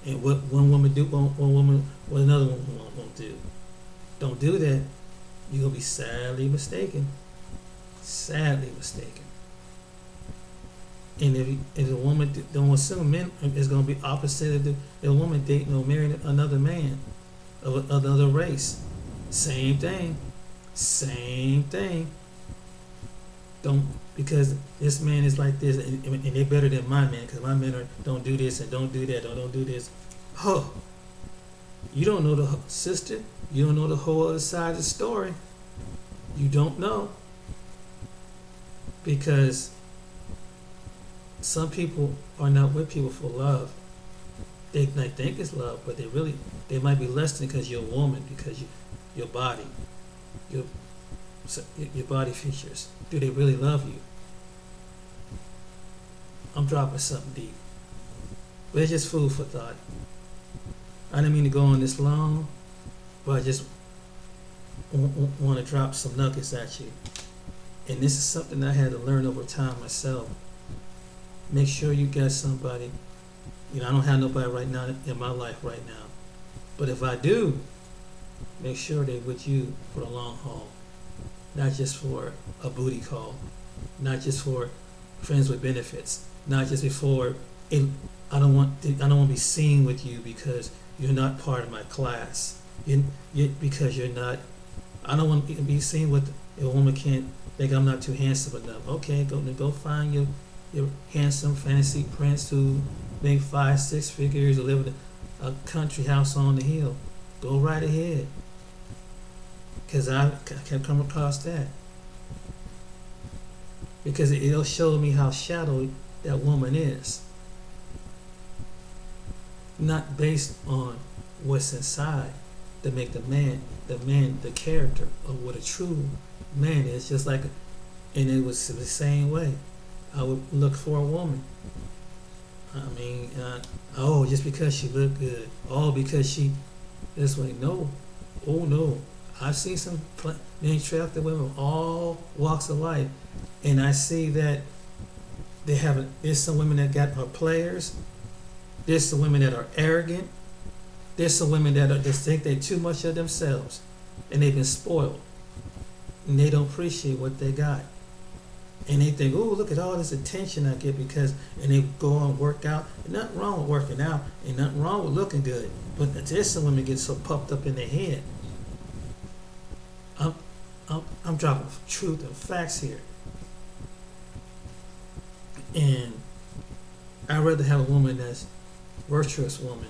and what one woman do, one woman, what another woman won't do. Don't do that. You're gonna be sadly mistaken. Sadly mistaken. And if a woman don't assume men, it's gonna be opposite of the woman dating or marrying another man of another race. Same thing. Same thing. Don't, because this man is like this, and they're better than my man, because my men don't do this and don't do that, or don't do this. Oh, you don't know the sister. You don't know the whole other side of the story. You don't know. Because some people are not with people for love. They might think it's love, but they might be less than because you're a woman, because your body, your body features. Do they really love you? I'm dropping something deep, but it's just food for thought. I didn't mean to go on this long, but I just want to drop some nuggets at you. And this is something I had to learn over time myself. Make sure you got somebody. I don't have nobody right now in my life right now, but if I do, make sure they're with you for the long haul. Not just for a booty call, not just for friends with benefits, not just before it. I don't want to be seen with you because you're not part of my class. Because you're not. I don't want to be seen with a woman can't think I'm not too handsome enough. Okay, go find your handsome fantasy prince who make 5-6 figures or live in a country house on the hill. Go right ahead. Because I can come across that. Because it'll show me how shallow that woman is. Not based on what's inside to make the character of what a true man is. Just like, and it was the same way. I would look for a woman. I mean, just because she looked good. Because she this way. No. Oh no. I've seen some many attractive women of all walks of life, and I see that there's some women that are players. There's some women that are arrogant. There's some women that just think they're too much of themselves, and they've been spoiled, and they don't appreciate what they got. And they think, oh, look at all this attention I get and they go on work out. And nothing wrong with working out, and nothing wrong with looking good. But there's some women get so puffed up in their head. I'm dropping truth and facts here. And I'd rather have a woman that's virtuous woman.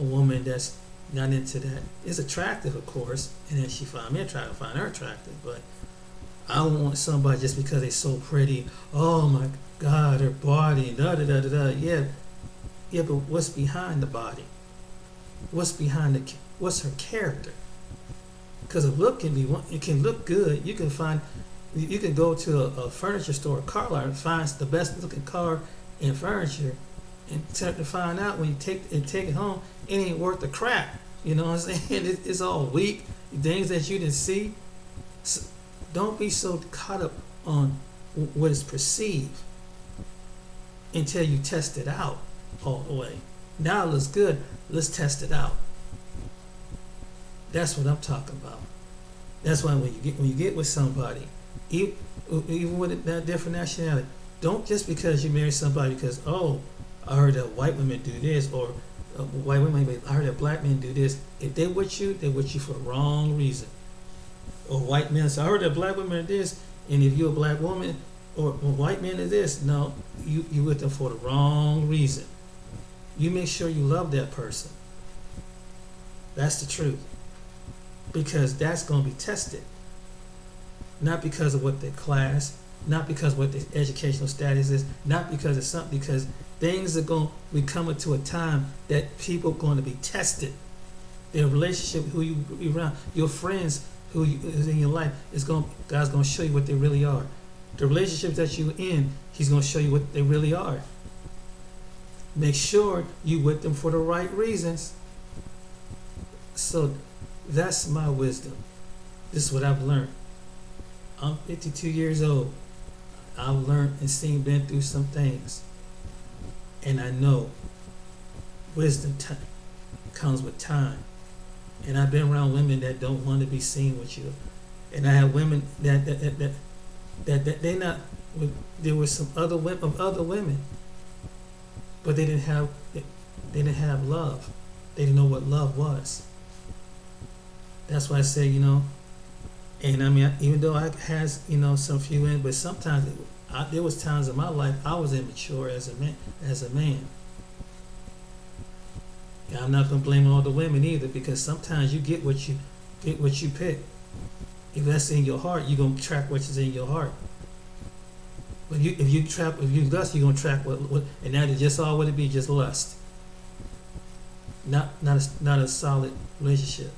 A woman that's not into that. Is attractive, of course, and then she find me attractive, find her attractive, but I don't want somebody just because they're so pretty. Oh my God, her body, da da da da da. Yeah, but what's behind the body? What's her character? Because a look it can look good. You can go to a furniture store, a car lot, and find the best looking car and furniture, and to find out when you take it home, it ain't worth the crap. You know what I'm saying? It's all weak. Things that you didn't see. So don't be so caught up on what is perceived until you test it out all the way. Now it looks good. Let's test it out. That's what I'm talking about. That's why when you get with somebody, even with that different nationality, don't just because you marry somebody because, oh, I heard that white women do this, or white women, I heard that black men do this. If they're with you for the wrong reason. Or white men say, I heard that black women are this, and if you're a black woman or white men are this, no, you with them for the wrong reason. You make sure you love that person. That's the truth. Because that's going to be tested. Not because of what their class, not because of what their educational status is, not because of something, because things are going to be coming to a time that people are going to be tested. Their relationship, who you around, your friends, who is in your life, God's going to show you what they really are. The relationships that you're in, He's going to show you what they really are. Make sure you with them for the right reasons. So that's my wisdom. This is what I've learned. I'm 52 years old. I've learned and been through some things. And I know wisdom comes with time. And I've been around women that don't want to be seen with you. And I have women that they not. There were some other women, but they didn't have love. They didn't know what love was. That's why I say, and I mean, even though I has some few in, but sometimes there was times in my life I was immature as a man. And I'm not gonna blame all the women either, because sometimes you get what you pick. If that's in your heart, you're gonna track what is in your heart. But if you lust, you're gonna track what, and that is just all what it be, just lust. Not a solid relationship.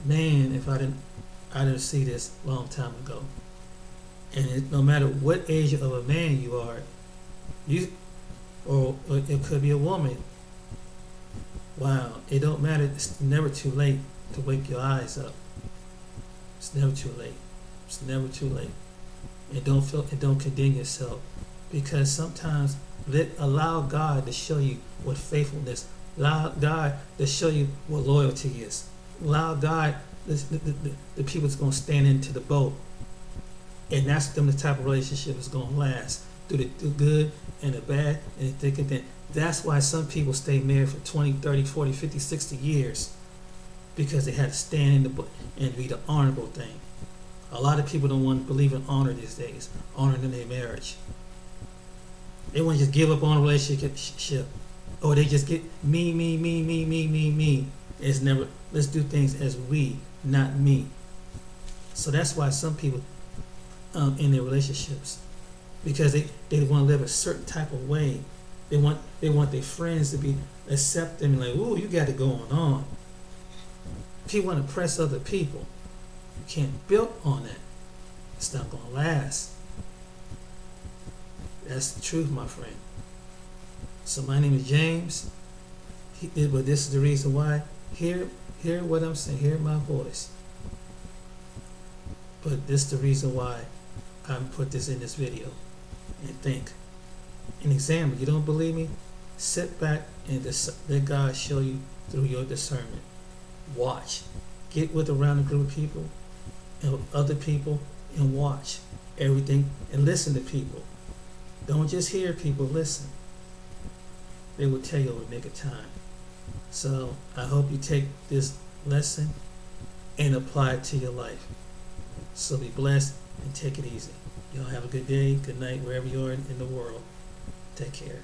Man, if I didn't see this a long time ago. And no matter what age of a man you are, or it could be a woman. Wow, it don't matter. It's never too late to wake your eyes up. It's never too late. It's never too late. And don't condemn yourself, because sometimes allow God to show you what faithfulness. Allow God to show you what loyalty is. Allow God, the people that's going to stand into the boat. And that's the type of relationship that's going to last through the good and the bad and the thick and thin. That's why some people stay married for 20, 30, 40, 50, 60 years, because they had to stand in the boat and be the honorable thing. A lot of people don't want to believe in honor these days, honor in their marriage. They want to just give up on a relationship, or they just get me. It's never, let's do things as we, not me. So that's why some people in their relationships, because they want to live a certain type of way. They want their friends to be accept them, like, ooh, you got it going on. People want to impress other people. You can't build on that. It's not going to last. That's the truth, my friend. So my name is James. But this is the reason why Hear what I'm saying. Hear my voice. But this is the reason why I put this in this video. And think and examine. You don't believe me? Sit back and let God show you through your discernment. Watch. Get with around a group of people and other people and watch everything and listen to people. Don't just hear people, listen. They will tell you over the nick of time. So I hope you take this lesson and apply it to your life. So be blessed and take it easy. Y'all have a good day, good night, wherever you are in the world. Take care.